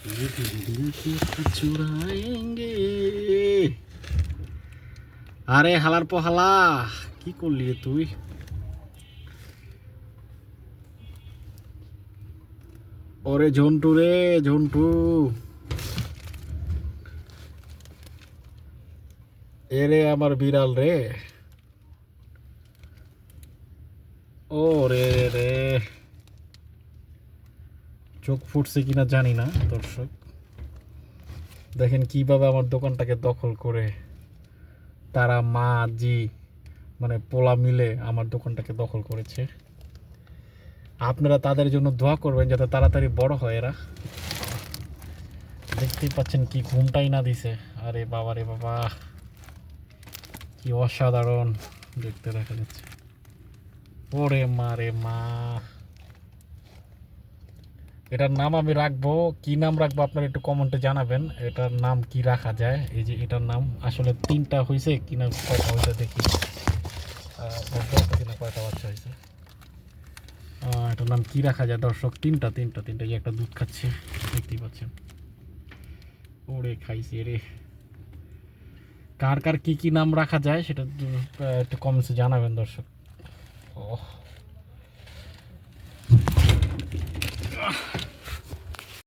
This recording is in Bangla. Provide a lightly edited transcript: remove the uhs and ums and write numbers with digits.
ये दिल को चुराएंगे। আরে হালার পহালা কি করলি রে তুই? ওরে ঝন্টু রে ঝন্টু, এরে আমার বিড়াল রে। ও রে রে, চোখ ফুটছে কিনা জানি না দর্শক, দেখেন কিভাবে আমার দোকানটাকে দখল করে তারা মা জি মানে পোলা মিলে আমার দোকানটাকে দখল করেছে। আপনারা তাদের জন্য দোয়া করবেন যাতে তাড়াতাড়ি বড় হয় এরা। দেখতেই পাচ্ছেন কি ঘুমটাই না দিছে। আরে বাবা রে বাবা, কি অসাধারণ দেখতে দেখা যাচ্ছে। ওরে মা রে মা, এটার নাম আমি রাখবো, কি নাম রাখবো আপনারা একটু কমেন্টে জানাবেন। এটার নাম কি রাখা যায়? এই যে এটার নাম আসলে তিনটা হয়েছে কিনা কয়টা হয়েছে দেখি, কিনা কয়টা বাচ্চা হয়েছে। এটার নাম কি রাখা যায় দর্শক? তিনটা তিনটা তিনটা, এই একটা দুধ খাচ্ছে দেখতেই পাচ্ছেন। ওরে খাইছে রে। কার কার কি কি নাম রাখা যায় সেটা একটু কমেন্টসে জানাবেন দর্শক। ও